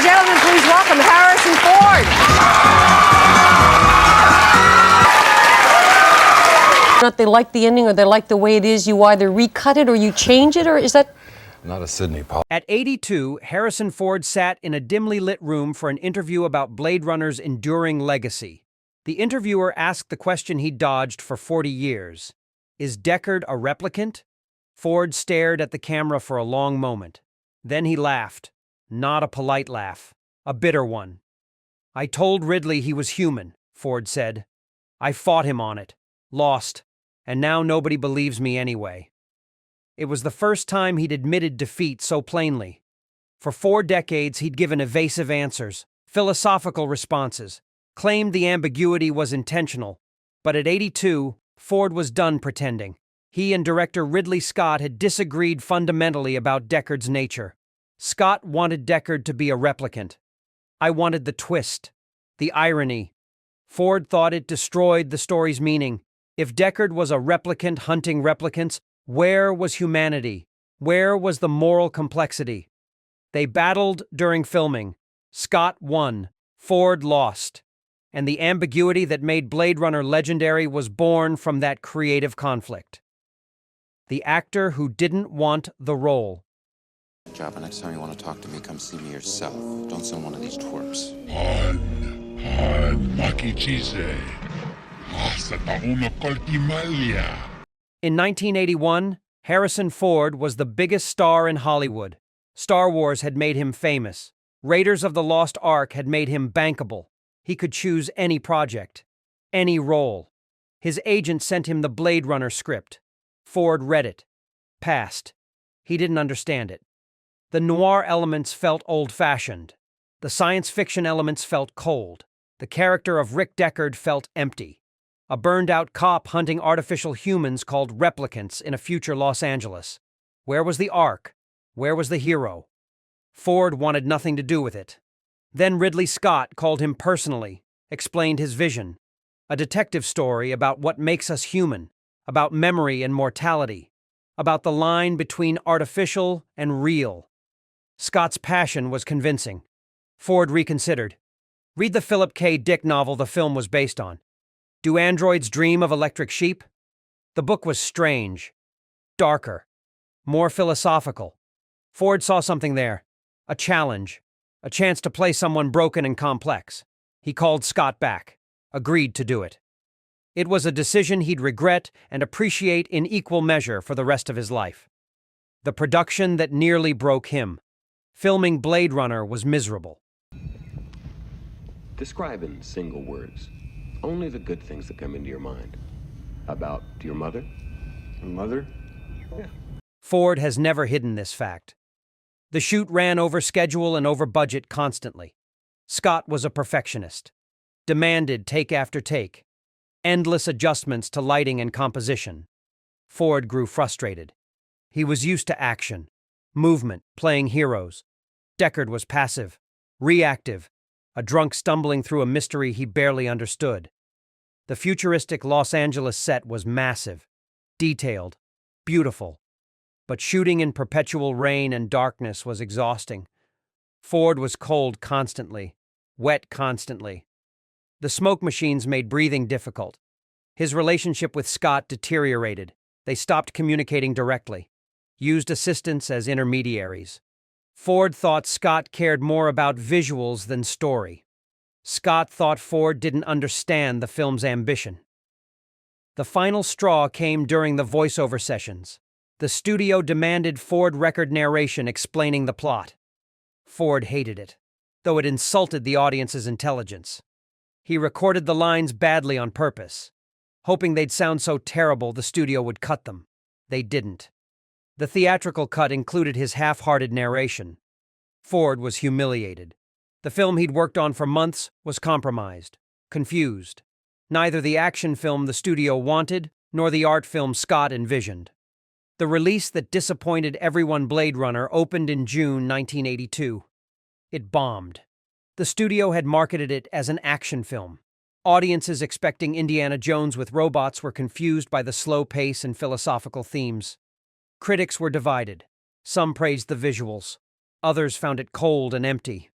and gentlemen, please welcome Harrison Ford. Not they like the ending or they like the way it is, you either recut it or you change it, or is that? Not a Sydney Paul. At 82, Harrison Ford sat in a dimly lit room for an interview about Blade Runner's enduring legacy. The interviewer asked the question he dodged for 40 years. Is Deckard a replicant? Ford stared at the camera for a long moment. Then he laughed. Not a polite laugh, a bitter one. I told Ridley he was human, Ford said. I fought him on it, lost, and now nobody believes me anyway. It was the first time he'd admitted defeat so plainly. For 4 decades, he'd given evasive answers, philosophical responses, claimed the ambiguity was intentional. But at 82, Ford was done pretending. He and director Ridley Scott had disagreed fundamentally about Deckard's nature. Scott wanted Deckard to be a replicant. I wanted the twist, the irony. Ford thought it destroyed the story's meaning. If Deckard was a replicant hunting replicants, where was humanity? Where was the moral complexity? They battled during filming. Scott won. Ford lost. And the ambiguity that made Blade Runner legendary was born from that creative conflict. The actor who didn't want the role. Jabba, next time you want to talk to me, come see me yourself. Don't send one of these twerps. In 1981, Harrison Ford was the biggest star in Hollywood. Star Wars had made him famous. Raiders of the Lost Ark had made him bankable. He could choose any project, any role. His agent sent him the Blade Runner script. Ford read it. Passed. He didn't understand it. The noir elements felt old-fashioned. The science fiction elements felt cold. The character of Rick Deckard felt empty. A burned-out cop hunting artificial humans called replicants in a future Los Angeles. Where was the arc? Where was the hero? Ford wanted nothing to do with it. Then Ridley Scott called him personally, explained his vision. A detective story about what makes us human, about memory and mortality, about the line between artificial and real. Scott's passion was convincing. Ford reconsidered. Read the Philip K. Dick novel the film was based on. Do androids dream of electric sheep? The book was strange, darker, more philosophical. Ford saw something there, a challenge, a chance to play someone broken and complex. He called Scott back, agreed to do it. It was a decision he'd regret and appreciate in equal measure for the rest of his life. The production that nearly broke him. Filming Blade Runner was miserable. Describe in single words only the good things that come into your mind. About your mother? Mother? Yeah. Ford has never hidden this fact. The shoot ran over schedule and over budget constantly. Scott was a perfectionist. Demanded take after take. Endless adjustments to lighting and composition. Ford grew frustrated. He was used to action, movement, playing heroes. Deckard was passive, reactive, a drunk stumbling through a mystery he barely understood. The futuristic Los Angeles set was massive, detailed, beautiful, but shooting in perpetual rain and darkness was exhausting. Ford was cold constantly, wet constantly. The smoke machines made breathing difficult. His relationship with Scott deteriorated. They stopped communicating directly, used assistants as intermediaries. Ford thought Scott cared more about visuals than story. Scott thought Ford didn't understand the film's ambition. The final straw came during the voiceover sessions. The studio demanded Ford record narration explaining the plot. Ford hated it, though it insulted the audience's intelligence. He recorded the lines badly on purpose, hoping they'd sound so terrible the studio would cut them. They didn't. The theatrical cut included his half-hearted narration. Ford was humiliated. The film he'd worked on for months was compromised, confused. Neither the action film the studio wanted, nor the art film Scott envisioned. The release that disappointed everyone, Blade Runner, opened in June 1982. It bombed. The studio had marketed it as an action film. Audiences expecting Indiana Jones with robots were confused by the slow pace and philosophical themes. Critics were divided. Some praised the visuals. Others found it cold and empty.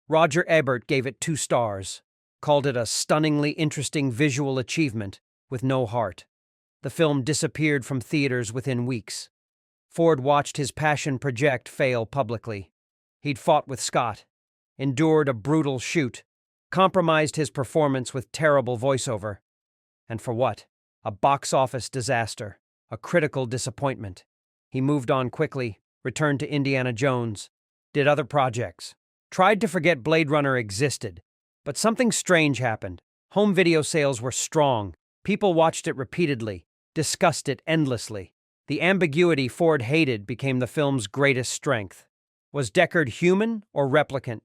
Roger Ebert gave it 2 stars, called it a stunningly interesting visual achievement with no heart. The film disappeared from theaters within weeks. Ford watched his passion project fail publicly. He'd fought with Scott, endured a brutal shoot, compromised his performance with terrible voiceover. And for what? A box office disaster, a critical disappointment. He moved on quickly, returned to Indiana Jones, did other projects, tried to forget Blade Runner existed. But something strange happened. Home video sales were strong. People watched it repeatedly, discussed it endlessly. The ambiguity Ford hated became the film's greatest strength. Was Deckard human or replicant?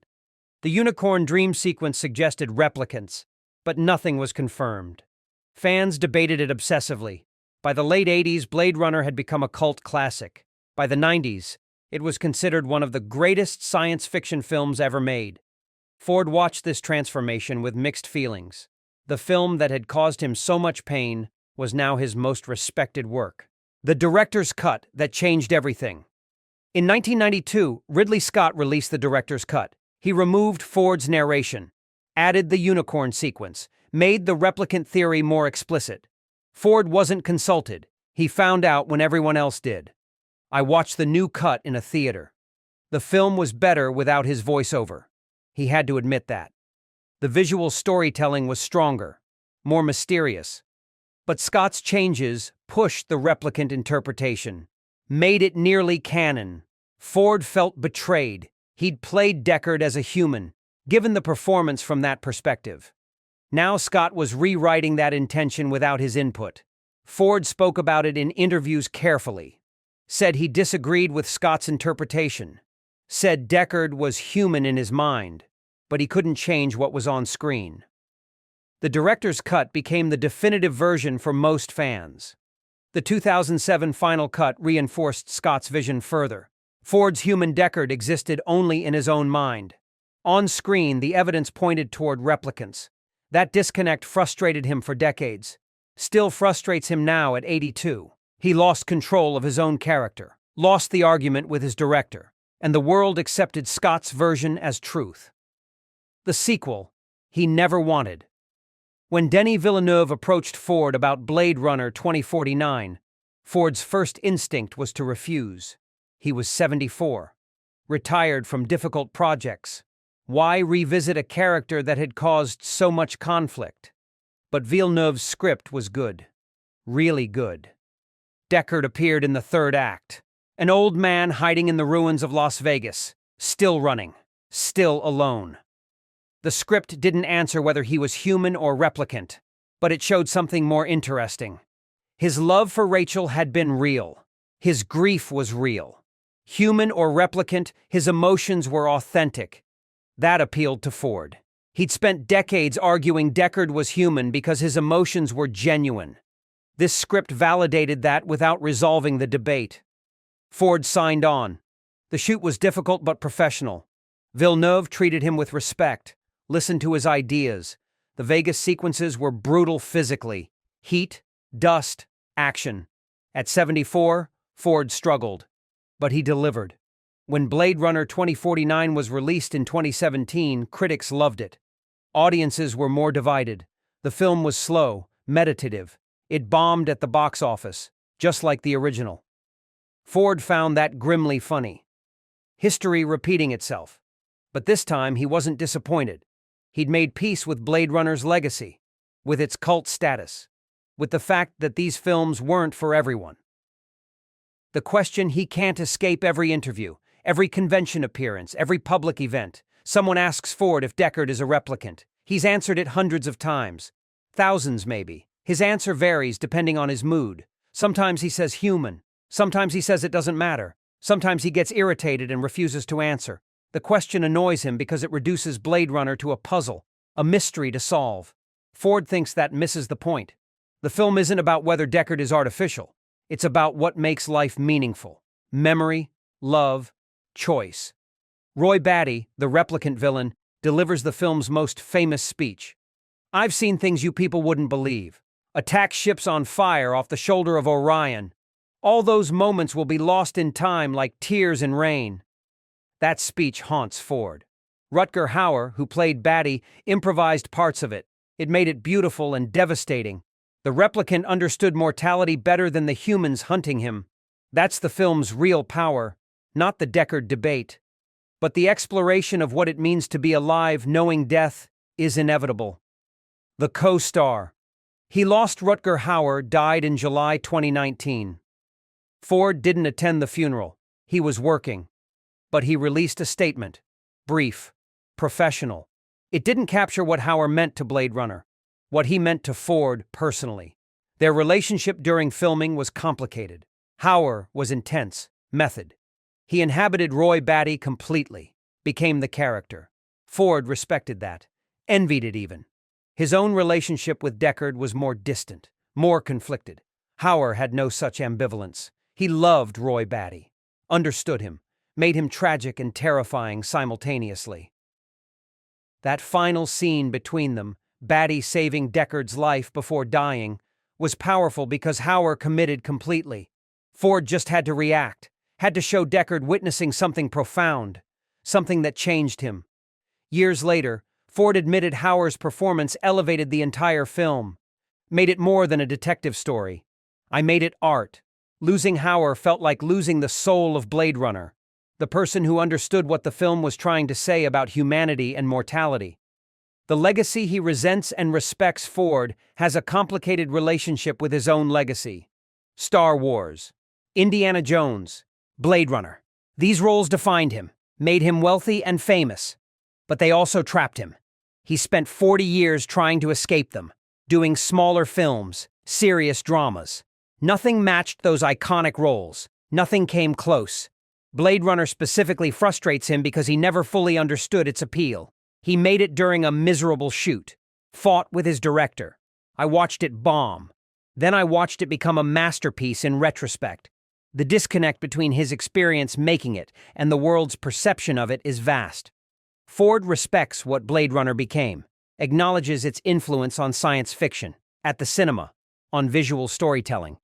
The unicorn dream sequence suggested replicants, but nothing was confirmed. Fans debated it obsessively. By the late 80s, Blade Runner had become a cult classic. By the 90s, it was considered one of the greatest science fiction films ever made. Ford watched this transformation with mixed feelings. The film that had caused him so much pain was now his most respected work. The director's cut that changed everything. In 1992, Ridley Scott released the director's cut. He removed Ford's narration, added the unicorn sequence, made the replicant theory more explicit. Ford wasn't consulted. He found out when everyone else did. I watched the new cut in a theater. The film was better without his voiceover. He had to admit that. The visual storytelling was stronger, more mysterious. But Scott's changes pushed the replicant interpretation, made it nearly canon. Ford felt betrayed. He'd played Deckard as a human, given the performance from that perspective. Now Scott was rewriting that intention without his input. Ford spoke about it in interviews carefully, said he disagreed with Scott's interpretation, said Deckard was human in his mind, but he couldn't change what was on screen. The director's cut became the definitive version for most fans. The 2007 final cut reinforced Scott's vision further. Ford's human Deckard existed only in his own mind. On screen, the evidence pointed toward replicants. That disconnect frustrated him for decades. Still frustrates him now at 82. He lost control of his own character, lost the argument with his director, and the world accepted Scott's version as truth. The sequel he never wanted. When Denis Villeneuve approached Ford about Blade Runner 2049, Ford's first instinct was to refuse. He was 74, retired from difficult projects. Why revisit a character that had caused so much conflict? But Villeneuve's script was good. Really good. Deckard appeared in the third act. An old man hiding in the ruins of Las Vegas, still running, still alone. The script didn't answer whether he was human or replicant, but it showed something more interesting. His love for Rachel had been real. His grief was real. Human or replicant, his emotions were authentic. That appealed to Ford. He'd spent decades arguing Deckard was human because his emotions were genuine. This script validated that without resolving the debate. Ford signed on. The shoot was difficult but professional. Villeneuve treated him with respect, listened to his ideas. The Vegas sequences were brutal physically. Heat, dust, action. At 74, Ford struggled, but he delivered. When Blade Runner 2049 was released in 2017, critics loved it. Audiences were more divided. The film was slow, meditative. It bombed at the box office, just like the original. Ford found that grimly funny. History repeating itself. But this time he wasn't disappointed. He'd made peace with Blade Runner's legacy, with its cult status, with the fact that these films weren't for everyone. The question he can't escape every interview, every convention appearance, every public event. Someone asks Ford if Deckard is a replicant. He's answered it hundreds of times. Thousands, maybe. His answer varies depending on his mood. Sometimes he says human. Sometimes he says it doesn't matter. Sometimes he gets irritated and refuses to answer. The question annoys him because it reduces Blade Runner to a puzzle, a mystery to solve. Ford thinks that misses the point. The film isn't about whether Deckard is artificial. It's about what makes life meaningful. Memory, love, choice. Roy Batty, the replicant villain, delivers the film's most famous speech. I've seen things you people wouldn't believe. Attack ships on fire off the shoulder of Orion. All those moments will be lost in time like tears in rain. That speech haunts Ford. Rutger Hauer, who played Batty, improvised parts of it. It made it beautiful and devastating. The replicant understood mortality better than the humans hunting him. That's the film's real power, not the Deckard debate. But the exploration of what it means to be alive knowing death is inevitable. The co-star. He lost. Rutger Hauer died in July 2019. Ford didn't attend the funeral. He was working. But he released a statement. Brief. Professional. It didn't capture what Hauer meant to Blade Runner, what he meant to Ford personally. Their relationship during filming was complicated. Hauer was intense, method. He inhabited Roy Batty completely, became the character. Ford respected that, envied it even. His own relationship with Deckard was more distant, more conflicted. Hauer had no such ambivalence. He loved Roy Batty, understood him, made him tragic and terrifying simultaneously. That final scene between them, Batty saving Deckard's life before dying, was powerful because Hauer committed completely. Ford just had to react, had to show Deckard witnessing something profound, something that changed him. Years later, Ford admitted Hauer's performance elevated the entire film, made it more than a detective story. I made it art. Losing Hauer felt like losing the soul of Blade Runner, the person who understood what the film was trying to say about humanity and mortality. The legacy he resents and respects. Ford has a complicated relationship with his own legacy. Star Wars, Indiana Jones, Blade Runner. These roles defined him, made him wealthy and famous. But they also trapped him. He spent 40 years trying to escape them, doing smaller films, serious dramas. Nothing matched those iconic roles. Nothing came close. Blade Runner specifically frustrates him because he never fully understood its appeal. He made it during a miserable shoot, fought with his director. I watched it bomb. Then I watched it become a masterpiece in retrospect. The disconnect between his experience making it and the world's perception of it is vast. Ford respects what Blade Runner became, acknowledges its influence on science fiction, at the cinema, on visual storytelling.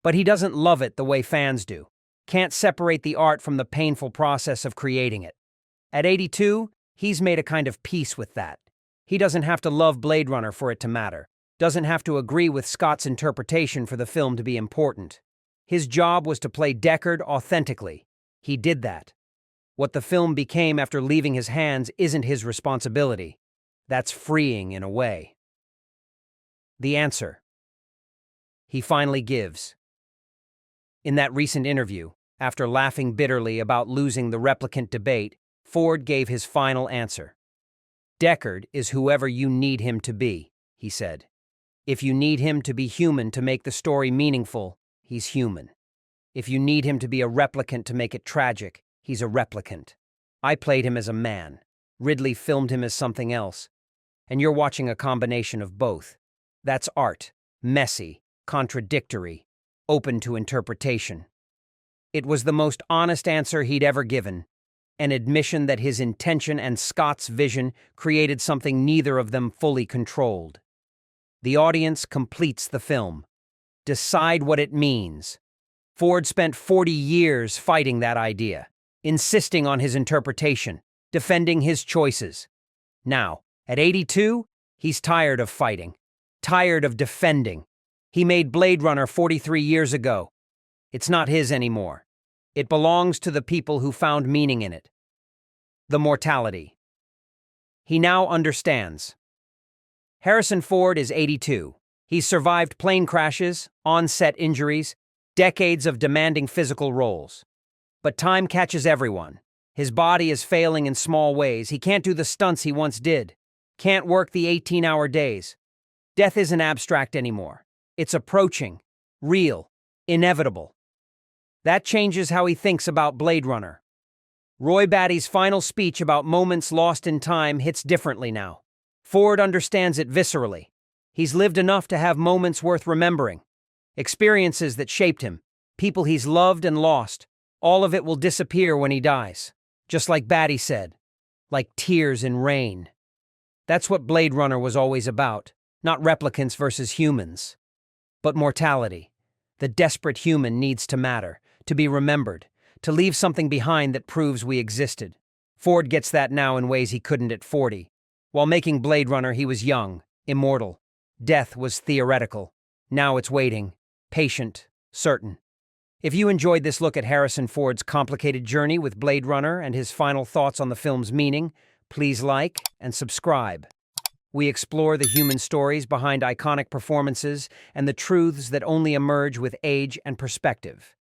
But he doesn't love it the way fans do. Can't separate the art from the painful process of creating it. At 82, he's made a kind of peace with that. He doesn't have to love Blade Runner for it to matter, doesn't have to agree with Scott's interpretation for the film to be important. His job was to play Deckard authentically. He did that. What the film became after leaving his hands isn't his responsibility. That's freeing in a way. The answer. He finally gives. In that recent interview, after laughing bitterly about losing the replicant debate, Ford gave his final answer. Deckard is whoever you need him to be, he said. If you need him to be human to make the story meaningful, he's human. If you need him to be a replicant to make it tragic, he's a replicant. I played him as a man. Ridley filmed him as something else. And you're watching a combination of both. That's art. Messy, contradictory, open to interpretation. It was the most honest answer he'd ever given, an admission that his intention and Scott's vision created something neither of them fully controlled. The audience completes the film. Decide what it means. Ford spent 40 years fighting that idea, insisting on his interpretation, defending his choices. Now, at 82, he's tired of fighting, tired of defending. He made Blade Runner 43 years ago. It's not his anymore. It belongs to the people who found meaning in it. The mortality. He now understands. Harrison Ford is 82. He's survived plane crashes, on-set injuries, decades of demanding physical roles. But time catches everyone. His body is failing in small ways. He can't do the stunts he once did. Can't work the 18-hour days. Death isn't abstract anymore. It's approaching, real, inevitable. That changes how he thinks about Blade Runner. Roy Batty's final speech about moments lost in time hits differently now. Ford understands it viscerally. He's lived enough to have moments worth remembering. Experiences that shaped him, people he's loved and lost. All of it will disappear when he dies. Just like Batty said, like tears in rain. That's what Blade Runner was always about, not replicants versus humans. But mortality. The desperate human needs to matter, to be remembered, to leave something behind that proves we existed. Ford gets that now in ways he couldn't at 40. While making Blade Runner, he was young, immortal. Death was theoretical. Now it's waiting, patient, certain. If you enjoyed this look at Harrison Ford's complicated journey with Blade Runner and his final thoughts on the film's meaning, please like and subscribe. We explore the human stories behind iconic performances and the truths that only emerge with age and perspective.